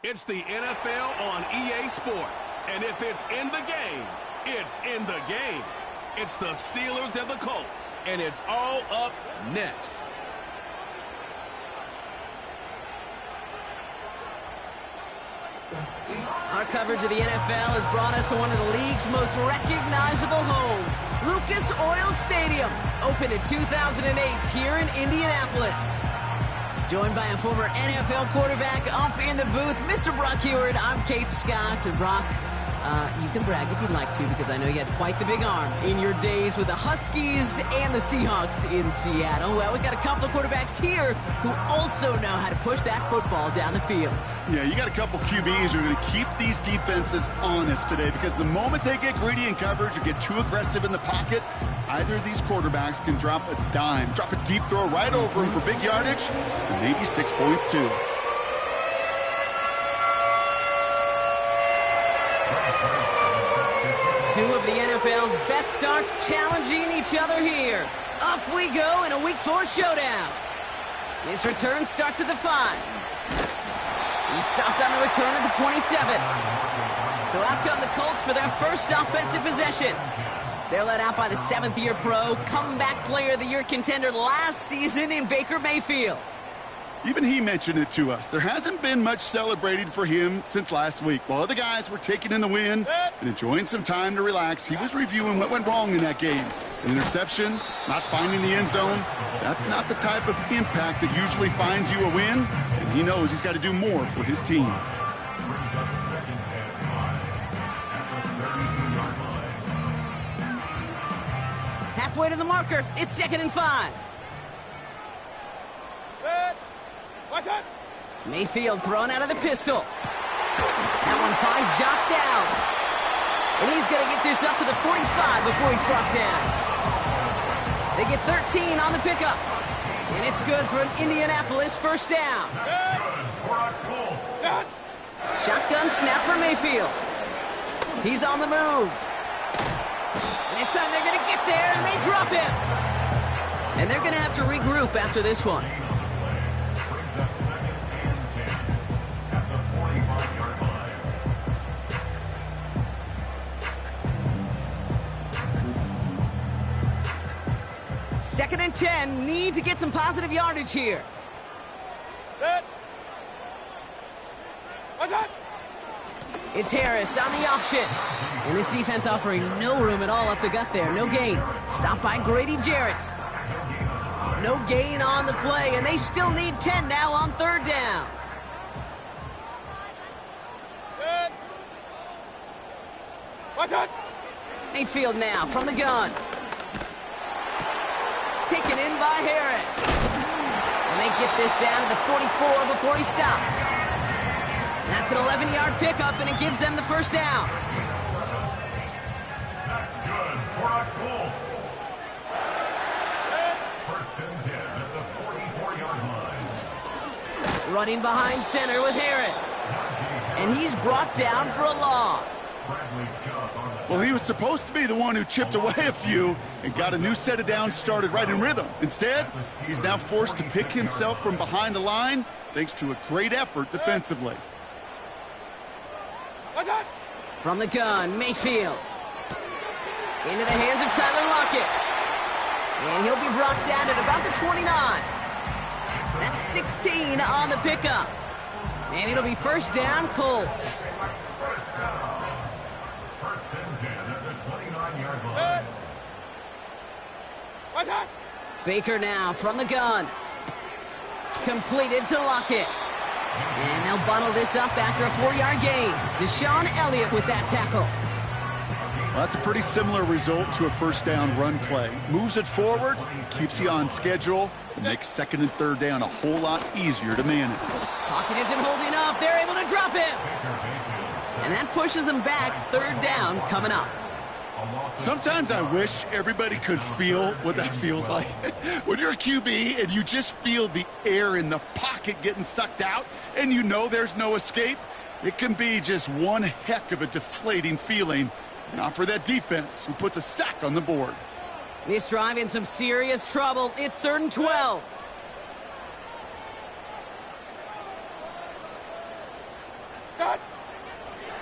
It's the NFL on EA Sports. And if it's in the game, it's in the game. It's the Steelers and the Colts. And it's all up next. Our coverage of the NFL has brought us to one of the league's most recognizable homes, Lucas Oil Stadium, opened in 2008 here in Indianapolis. Joined by a former NFL quarterback up in the booth, Mr. Brock Heward. I'm Kate Scott. And Brock, you can brag if you'd like to, because I know you had quite the big arm in your days with the Huskies and the Seahawks in Seattle. Well, we've got a couple of quarterbacks here who also know how to push that football down the field. Yeah, you got a couple QBs who are going to keep these defenses honest today, because the moment they get greedy in coverage or get too aggressive in the pocket, either of these quarterbacks can drop a dime, drop a deep throw right over them for big yardage, and maybe 6 points too. Two of the NFL's best starts challenging each other here. Off we go in a Week 4 showdown. His return starts at the 5. He stopped on the return at the 27. So out come the Colts for their first offensive possession. They're led out by the 7th-year pro, comeback player of the year contender last season in Baker Mayfield. Even he mentioned it to us. There hasn't been much celebrating for him since last week. While other guys were taking in the win and enjoying some time to relax, he was reviewing what went wrong in that game. An interception, not finding the end zone. That's not the type of impact that usually finds you a win, and he knows he's got to do more for his team. Halfway to the marker, it's 2nd and 5. Mayfield thrown out of the pistol. That one finds Josh Downs. And he's going to get this up to the 45 before he's brought down. They get 13 on the pickup. And it's good for an Indianapolis first down. Shotgun snap for Mayfield. He's on the move. And this time they're going to get there, and they drop him. And they're going to have to regroup after this one. Second and 10, need to get some positive yardage here. It's Harris on the option. And this defense offering no room at all up the gut there. No gain. Stopped by Grady Jarrett. No gain on the play, and they still need 10 now on 3rd down. Mayfield now from the gun. Taken in by Harris. And they get this down to the 44 before he stopped. That's an 11-yard pickup, and it gives them the first down. That's good for a Colts. First and 10 at the 44-yard line. Running behind center with Harris. And he's brought down for a loss. Well, he was supposed to be the one who chipped away a few and got a new set of downs started right in rhythm. Instead, he's now forced to pick himself from behind the line thanks to a great effort defensively. From the gun, Mayfield. Into the hands of Tyler Lockett. And he'll be brought down at about the 29. That's 16 on the pickup. And it'll be first down, Colts. Baker now from the gun. Completed to Lockett. And they'll bundle this up after a 4-yard gain. Deshaun Elliott with that tackle. Well, that's a pretty similar result to a first down run play. Moves it forward, keeps you on schedule, and makes 2nd and 3rd down a whole lot easier to manage. Pocket isn't holding up. They're able to drop him. And that pushes them back. 3rd down coming up. Sometimes I wish everybody could feel what that feels like. When you're a QB and you just feel the air in the pocket getting sucked out and you know there's no escape, it can be just one heck of a deflating feeling. Not for that defense who puts a sack on the board. This drive in some serious trouble. It's 3rd and 12.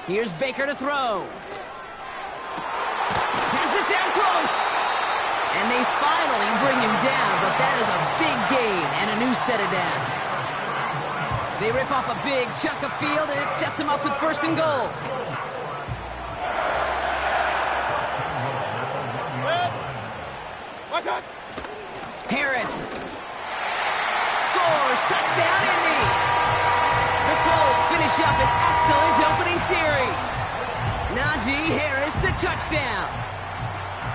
Here's Baker to throw. Has it down close. And they finally bring him down, but that is a big gain and a new set of downs. They rip off a big chunk of field, and it sets him up with 1st and goal. Harris scores, touchdown Indy. The Colts finish up an excellent opening series. Najee Harris, the touchdown.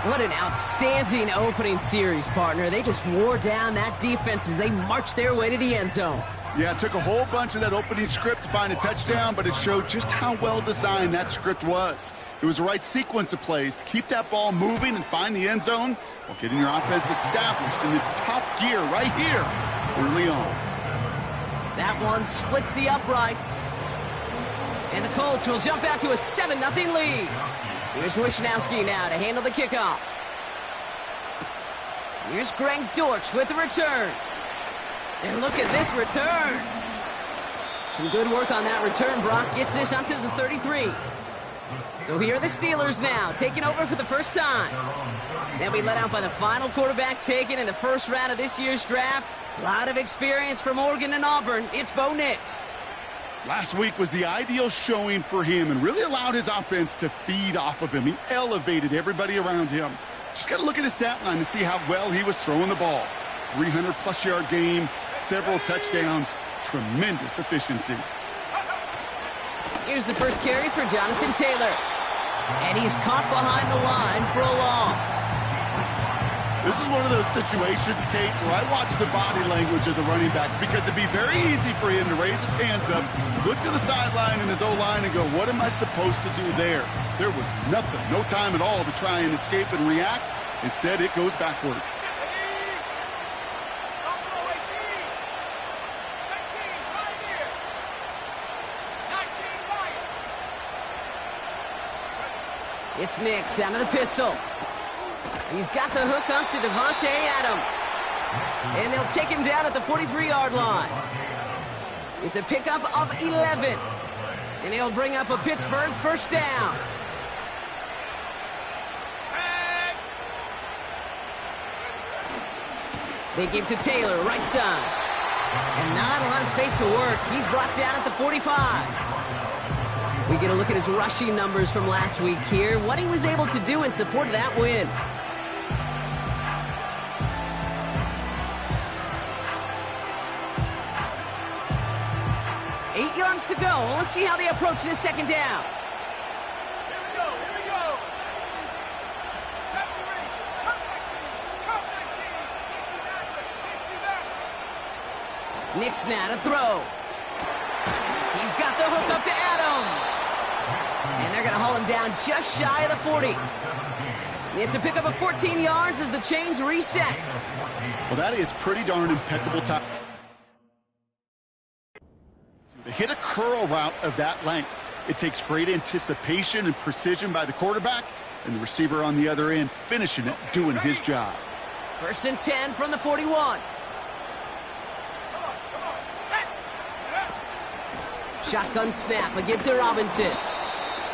What an outstanding opening series, partner. They just wore down that defense as they marched their way to the end zone. Yeah, it took a whole bunch of that opening script to find a touchdown, but it showed just how well designed that script was. It was the right sequence of plays to keep that ball moving and find the end zone while getting your offense established in its top gear right here early on. That one splits the uprights. And the Colts will jump out to a 7-0 lead. Here's Wishnowski now to handle the kickoff. Here's Greg Dortch with the return. And look at this return. Some good work on that return. Brock gets this up to the 33. So here are the Steelers now, taking over for the first time. They'll be let out by the final quarterback taken in the first round of this year's draft. A lot of experience from Oregon and Auburn. It's Bo Nix. Last week was the ideal showing for him and really allowed his offense to feed off of him. He elevated everybody around him. Just got to look at his stat line to see how well he was throwing the ball. 300-plus yard game, several touchdowns, tremendous efficiency. Here's the first carry for Jonathan Taylor. And he's caught behind the line for a loss. This is one of those situations, Kate, where I watch the body language of the running back because it'd be very easy for him to raise his hands up, look to the sideline in his O-line and go, what am I supposed to do there? There was nothing, no time at all to try and escape and react. Instead, it goes backwards. It's Nix out of the pistol. He's got the hook up to Devontae Adams. And they'll take him down at the 43-yard line. It's a pickup of 11. And he'll bring up a Pittsburgh first down. They give to Taylor, right side. And not a lot of space to work. He's brought down at the 45. We get a look at his rushing numbers from last week here. What he was able to do in support of that win. Eight yards to go. Let's see how they approach this second down. Here we go. Nix now to throw. He's got the hook up to Adams. And they're going to haul him down just shy of the 40. It's a pickup of 14 yards as the chains reset. Well, that is pretty darn impeccable time. To hit a curl route of that length, it takes great anticipation and precision by the quarterback, and the receiver on the other end finishing it, doing his job. 1st and 10 from the 41. Shotgun snap, a give to Robinson.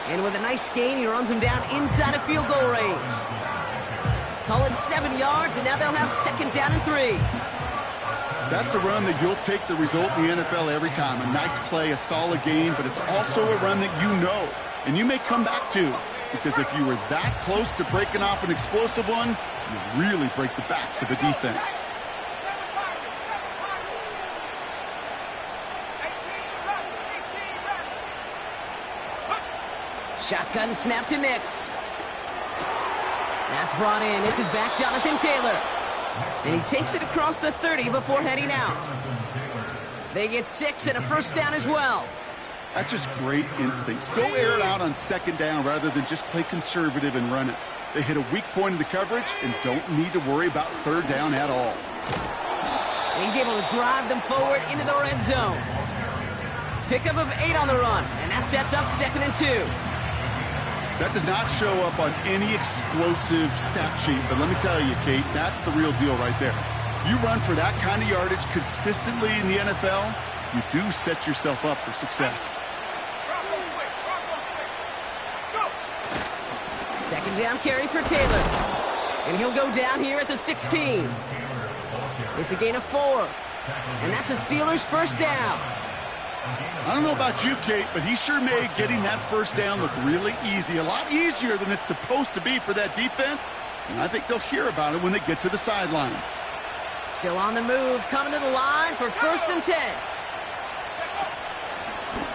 And with a nice gain, he runs him down inside of field goal range. Call it 7 yards, and now they'll have 2nd down and 3. That's a run that you'll take the result in the NFL every time. A nice play, a solid game, but it's also a run that you know, and you may come back to, because if you were that close to breaking off an explosive one, you really break the backs of a defense. Shotgun snap to Nix. That's brought in. It's his back, Jonathan Taylor. And he takes it across the 30 before heading out. They get 6 and a first down as well. That's just great instincts. Go air it out on 2nd down rather than just play conservative and run it. They hit a weak point in the coverage and don't need to worry about 3rd down at all. And he's able to drive them forward into the red zone. Pickup of 8 on the run, and that sets up 2nd and 2. That does not show up on any explosive stat sheet, but let me tell you, Kate, that's the real deal right there. You run for that kind of yardage consistently in the NFL, you do set yourself up for success. Second down carry for Taylor. And he'll go down here at the 16. It's a gain of 4. And that's a Steelers first down. I don't know about you, Kate, but he sure made getting that first down look really easy. A lot easier than it's supposed to be for that defense. And I think they'll hear about it when they get to the sidelines. Still on the move, coming to the line for first and 10.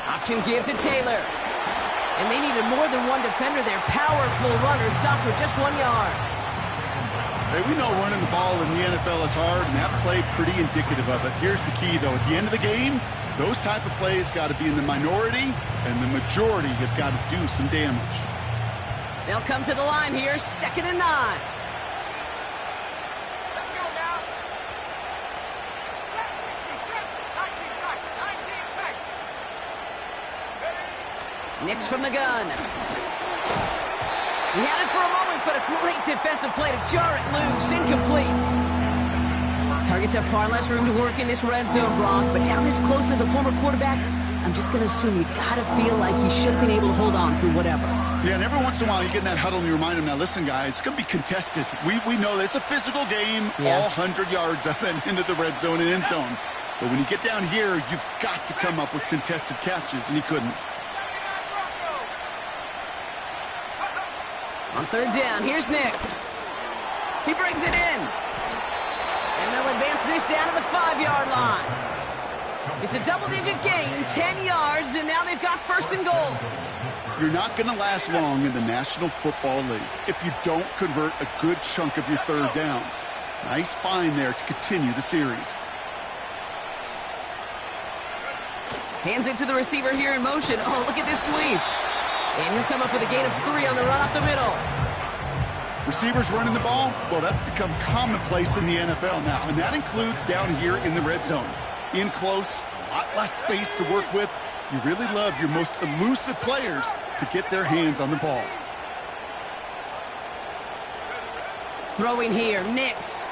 Option give to Taylor. And they needed more than one defender there. Powerful runner, stopped for just 1 yard. Hey, we know running the ball in the NFL is hard, and that play pretty indicative of it. Here's the key, though. At the end of the game, those type of plays got to be in the minority, and the majority have got to do some damage. They'll come to the line here, 2nd and 9. Let's go now. 19 Nix from the gun. He had it for a moment, but a great defensive play to jar it loose. Incomplete. Targets have far less room to work in this red zone, Brock, but down this close as a former quarterback, I'm just going to assume you got to feel like he should have been able to hold on through whatever. Yeah, and every once in a while you get in that huddle and you remind him, now listen, guys, it's going to be contested. We know this. It's a physical game, all 100 yards up and into the red zone and end zone. But when you get down here, you've got to come up with contested catches, and he couldn't. On 3rd down, here's Nix. He brings it in. And they'll advance this down to the 5-yard line. It's a double-digit gain, 10 yards, and now they've got 1st and goal. You're not going to last long in the National Football League if you don't convert a good chunk of your 3rd downs. Nice find there to continue the series. Hands it to the receiver here in motion. Oh, look at this sweep. And he'll come up with a gain of 3 on the run up the middle. Receivers running the ball, well, that's become commonplace in the NFL now, and that includes down here in the red zone. In close, a lot less space to work with. You really love your most elusive players to get their hands on the ball. Throwing here, Nix.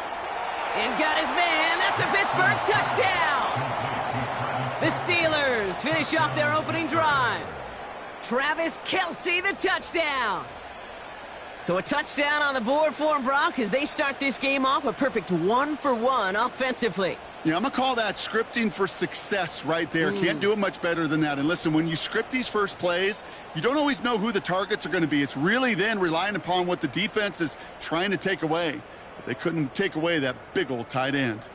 And got his man. That's a Pittsburgh touchdown. The Steelers finish off their opening drive. Travis Kelce, the touchdown. So a touchdown on the board for them, Brock, as they start this game off a perfect 1-for-1 offensively. Yeah, I'm going to call that scripting for success right there. Can't do it much better than that. And listen, when you script these first plays, you don't always know who the targets are going to be. It's really then relying upon what the defense is trying to take away. But they couldn't take away that big old tight end.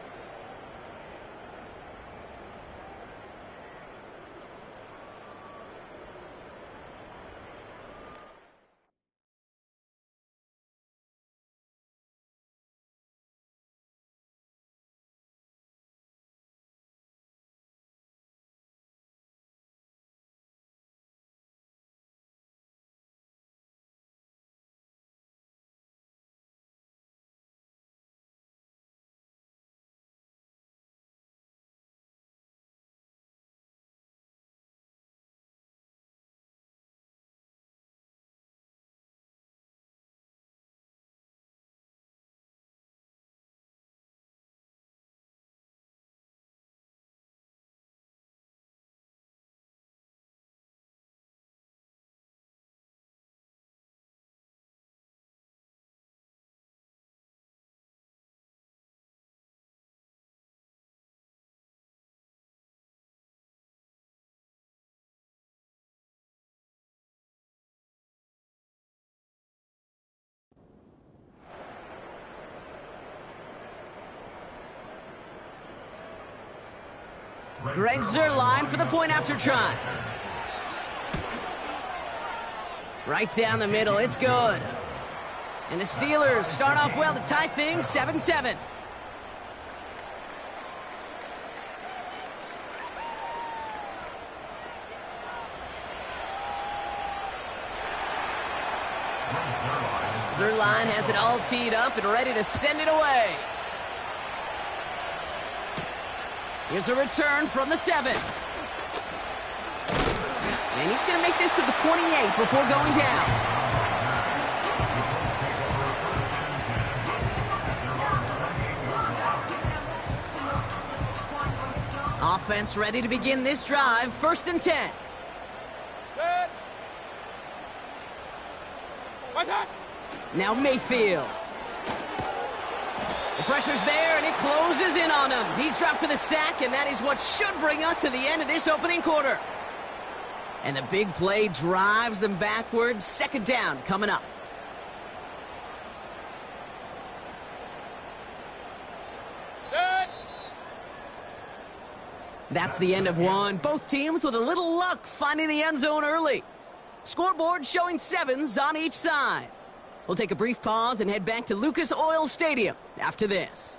Greg Zuerlein for the point after try. Right down the middle, it's good. And the Steelers start off well to tie things 7-7. Zuerlein has it all teed up and ready to send it away. Here's a return from the 7. And he's going to make this to the 28 before going down. Offense ready to begin this drive. 1st and 10. Good. What's that? Now Mayfield. The pressure's there, and it closes in on him. He's dropped for the sack, and that is what should bring us to the end of this opening quarter. And the big play drives them backwards. Second down coming up. That's the end of one. Both teams with a little luck finding the end zone early. Scoreboard showing 7s on each side. We'll take a brief pause and head back to Lucas Oil Stadium after this.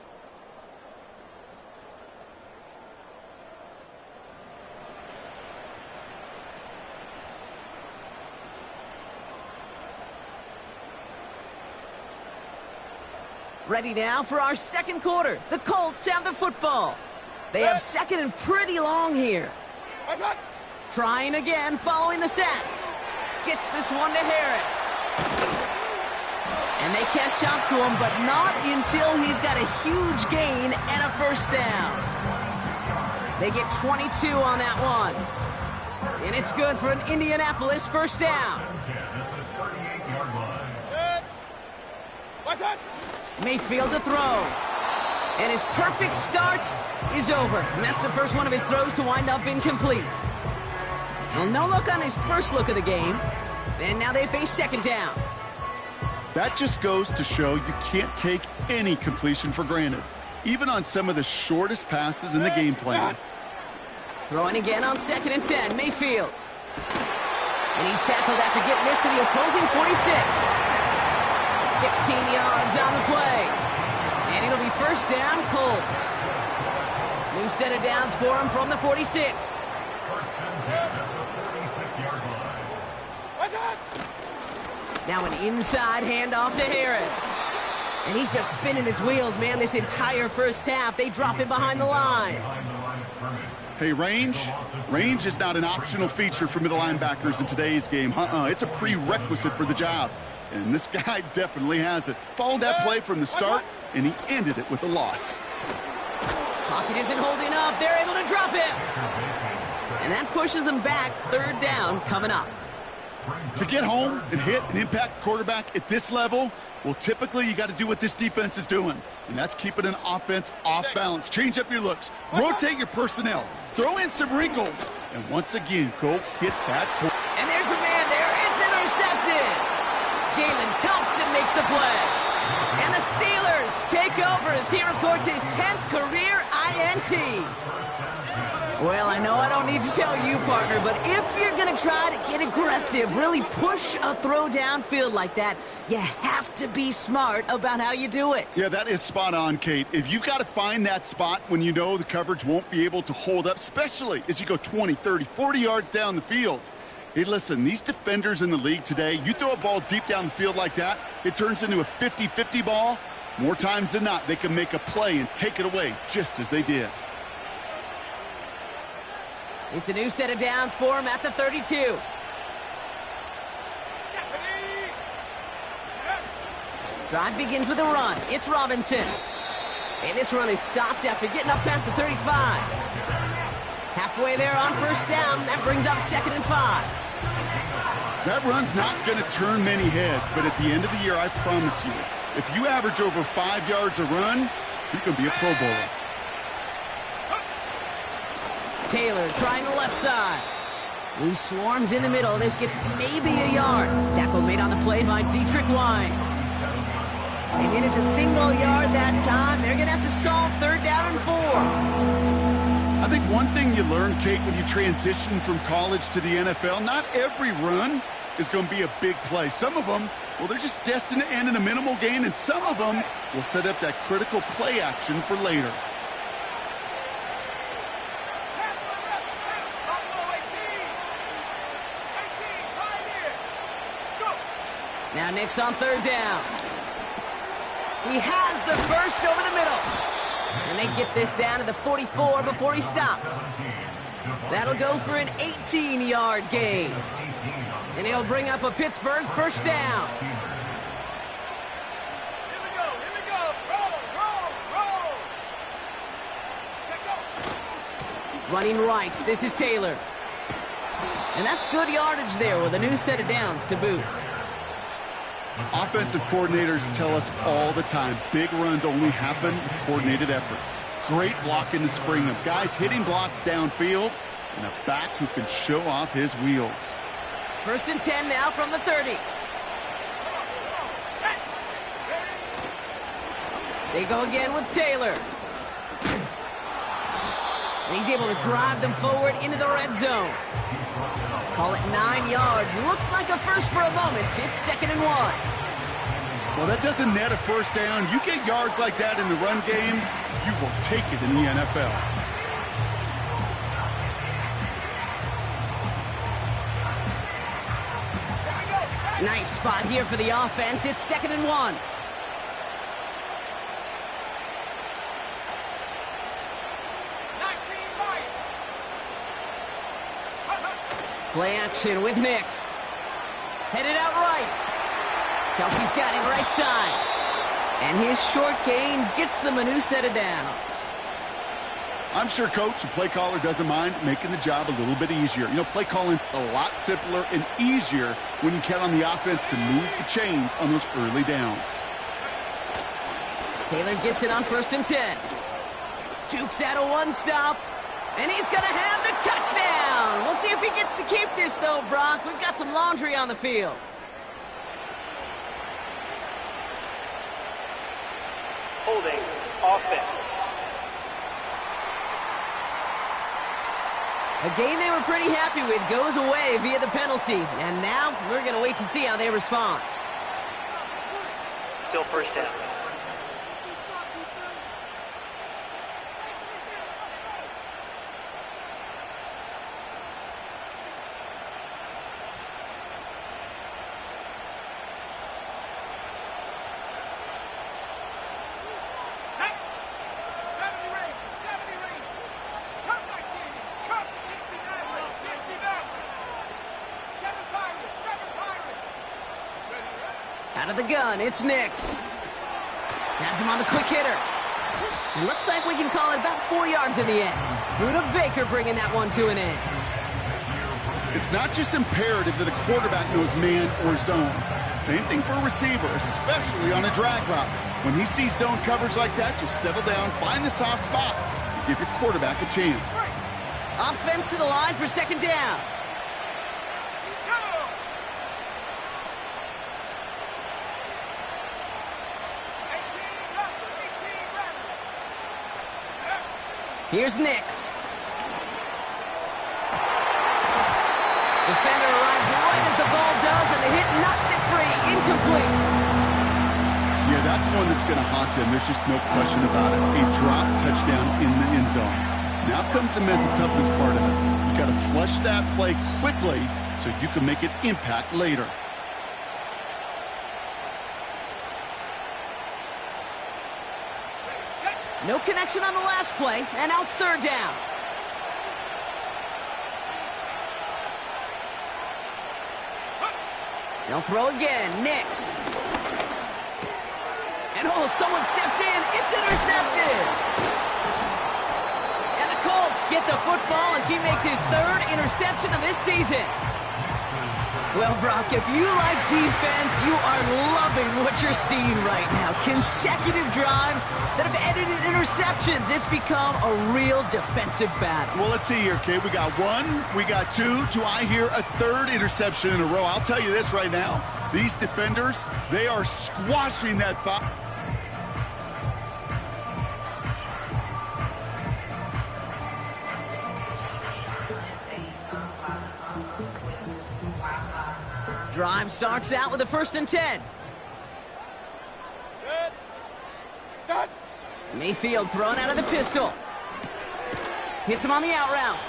Ready now for our second quarter. The Colts have the football. They have second and pretty long here. Trying again following the sack. Gets this one to Harris. And they catch up to him, but not until he's got a huge gain and a first down. They get 22 on that one. And it's good for an Indianapolis first down. Mayfield to throw. And his perfect start is over. And that's the first one of his throws to wind up incomplete. Well, no look on his first look of the game. And now they face second down. That just goes to show you can't take any completion for granted, even on some of the shortest passes in the game plan. Throwing again on 2nd and 10, Mayfield. And he's tackled after getting this to the opposing 46. 16 yards on the play. And it'll be first down, Colts. New set of downs for him from the 46. Now an inside handoff to Harris. And he's just spinning his wheels, man, this entire first half. They drop him behind the line. Hey, range is not an optional feature for middle linebackers in today's game. It's a prerequisite for the job. And this guy definitely has it. Followed that play from the start, and he ended it with a loss. Pocket isn't holding up. They're able to drop him. And that pushes them back. Third down coming up. To get home and hit and impact the quarterback at this level, well, typically you got to do what this defense is doing, and that's keeping an offense off balance. Change up your looks. Rotate your personnel. Throw in some wrinkles. And once again, go hit that. And there's a man there. It's intercepted. Jalen Thompson makes the play. And the Steelers take over as he records his 10th career INT. Well, I know I don't need to tell you, partner, but if you're going to try to get aggressive, really push a throw downfield like that, you have to be smart about how you do it. Yeah, that is spot on, Kate. If you've got to find that spot when you know the coverage won't be able to hold up, especially as you go 20, 30, 40 yards down the field. Hey, listen, these defenders in the league today, you throw a ball deep down the field like that, it turns into a 50-50 ball. More times than not, they can make a play and take it away just as they did. It's a new set of downs for him at the 32. Drive begins with a run. It's Robinson. And this run is stopped after getting up past the 35. Halfway there on first down. That brings up 2nd and 5. That run's not going to turn many heads, but at the end of the year, I promise you, if you average over 5 yards a run, you can be a Pro Bowler. Taylor trying the left side. He swarms in the middle. This gets maybe a yard. Tackle made on the play by Dietrich Wise. They made it a single yard that time. They're going to have to solve 3rd down and 4. I think one thing you learn, Kate, when you transition from college to the NFL, not every run is going to be a big play. Some of them, well, they're just destined to end in a minimal gain, and some of them will set up that critical play action for later. Now Nick's on 3rd down. He has the first over the middle. And they get this down to the 44 before he stopped. That'll go for an 18-yard gain. And he'll bring up a Pittsburgh first down. Running right, this is Taylor. And that's good yardage there with a new set of downs to boot. Offensive coordinators tell us all the time, big runs only happen with coordinated efforts. Great blocking to spring them. Guys hitting blocks downfield, and a back who can show off his wheels. 1st and 10 now from the 30. They go again with Taylor. And he's able to drive them forward into the red zone. Call it 9 yards. Looks like a first for a moment. It's 2nd and 1. Well, that doesn't net a first down. You get yards like that in the run game, you will take it in the NFL. Nice spot here for the offense. It's 2nd and 1. Play action with Nix. Headed out right. Kelsey's got him right side. And his short gain gets them a new set of downs. I'm sure coach and play caller doesn't mind making the job a little bit easier. You know, play calling's a lot simpler and easier when you count on the offense to move the chains on those early downs. Taylor gets it on 1st and 10. Jukes out a one-stop. And he's going to have the touchdown. We'll see if he gets to keep this, though, Brock. We've got some laundry on the field. Holding offense. A game they were pretty happy with goes away via the penalty. And now we're going to wait to see how they respond. Still 1st down. Out of the gun, it's Nix. Has him on the quick hitter. It looks like we can call it about 4 yards in the end. Buda Baker bringing that one to an end. It's not just imperative that a quarterback knows man or zone. Same thing for a receiver, especially on a drag route. When he sees zone coverage like that, just settle down, find the soft spot, and give your quarterback a chance. Offense to the line for 2nd down. Here's Nix. Defender arrives right as the ball does, and the hit knocks it free. Incomplete. Yeah, that's one that's going to haunt him. There's just no question about it. A drop touchdown in the end zone. Now comes the mental toughness part of it. You got to flush that play quickly so you can make an impact later. No connection on the last play, and out 3rd down. They'll throw again. Nix. And someone stepped in. It's intercepted. And the Colts get the football as he makes his 3rd interception of this season. Well, Brock, if you like defense, you are loving what you're seeing right now. Consecutive drives that have ended in interceptions. It's become a real defensive battle. Well, let's see here, kid. We got 1, we got 2. Do I hear a 3rd interception in a row? I'll tell you this right now. These defenders, they are squashing that thought. Drive starts out with a 1st and 10. Mayfield thrown out of the pistol. Hits him on the out route.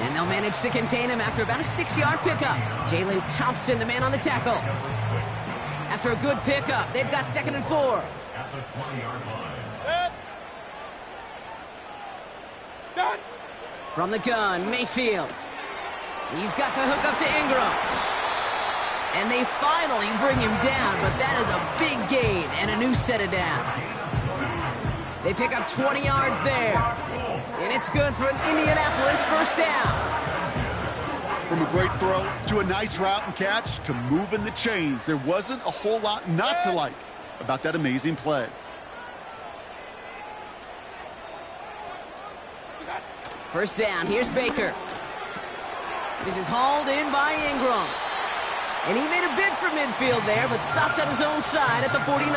And they'll manage to contain him after about a 6-yard pickup. Jalen Thompson, the man on the tackle. After a good pickup, they've got 2nd and 4. At the 20-yard line. From the gun, Mayfield. He's got the hook up to Ingram. And they finally bring him down, but that is a big gain and a new set of downs. They pick up 20 yards there. And it's good for an Indianapolis 1st down. From a great throw to a nice route and catch to moving the chains, there wasn't a whole lot not to like about that amazing play. First down, here's Baker. This is hauled in by Ingram. And he made a bid for midfield there, but stopped on his own side at the 49.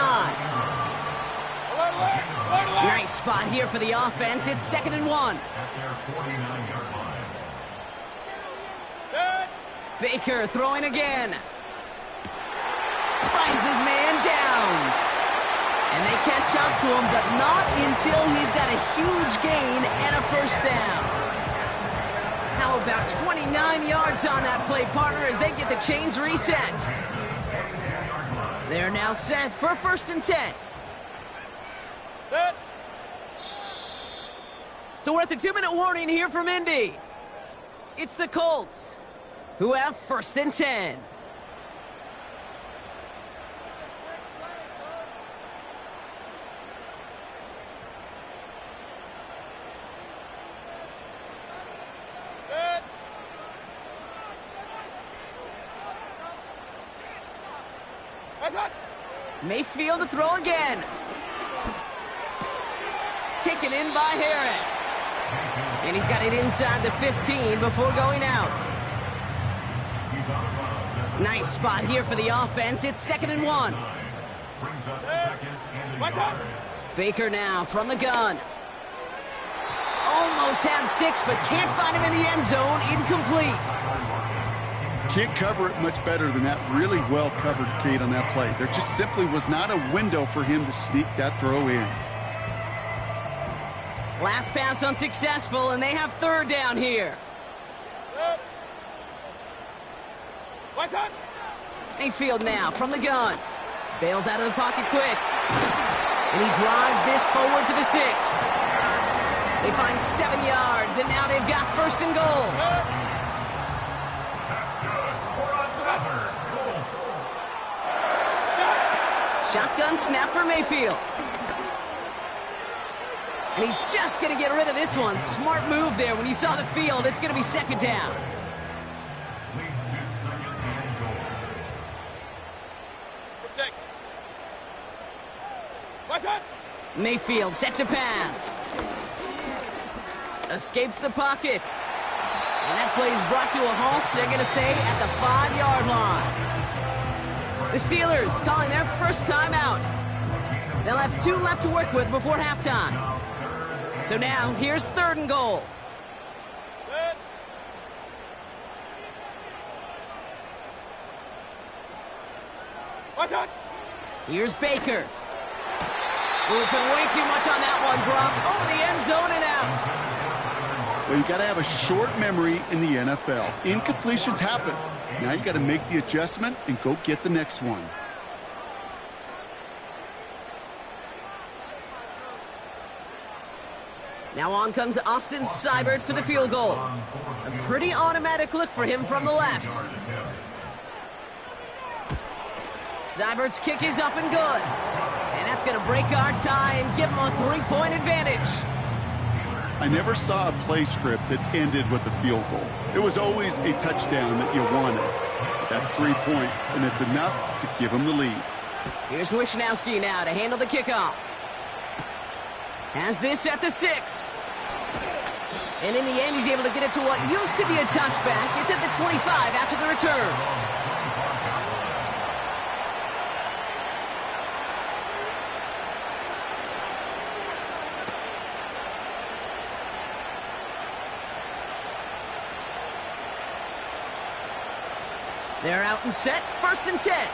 Nice spot here for the offense. It's 2nd and 1. At their 49-yard line. Baker throwing again. Finds his man downs. And they catch up to him, but not until he's got a huge gain and a first down. How about 29 yards on that play, partner, as they get the chains reset. They're now set for 1st and 10. So we're at the 2-minute warning here from Indy. It's the Colts who have 1st and 10. Mayfield to throw again. Taken in by Harris. And he's got it inside the 15 before going out. Nice spot here for the offense. It's 2nd and 1. Brings up 2nd and a yard. Baker now from the gun. Almost had 6, but can't find him in the end zone. Incomplete. Can't cover it much better than that really well-covered Cade on that play. There just simply was not a window for him to sneak that throw in. Last pass unsuccessful, and they have 3rd down here. Mayfield now from the gun. Bails out of the pocket quick. And he drives this forward to the 6. They find 7 yards, and now they've got 1st and goal. Shotgun snap for Mayfield. And he's just going to get rid of this one. Smart move there. When you saw the field, it's going to be 2nd down. Leads to 2nd and goal. Mayfield set to pass. Escapes the pocket. And that play is brought to a halt, they're going to say, at the 5-yard line. The Steelers calling their first time out. They'll have 2 left to work with before halftime. So now, here's 3rd and goal. Here's Baker. We'll put way too much on that one, Brock. Over the end zone and out. Well, you got to have a short memory in the NFL. Incompletions happen. Now you got to make the adjustment and go get the next one. Now on comes Austin Seibert for the field goal. A pretty automatic look for him from the left. Seibert's kick is up and good. And that's going to break our tie and give him a 3-point advantage. I never saw a play script that ended with a field goal. It was always a touchdown that you wanted. But that's 3 points, and it's enough to give him the lead. Here's Wishnowski now to handle the kickoff. Has this at the 6. And in the end, he's able to get it to what used to be a touchback. It's at the 25 after the return. They're out and set, 1st and 10.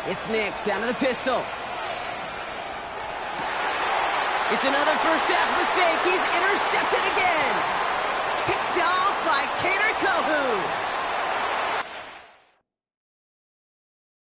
It's Nix out of the pistol. It's another first half mistake. He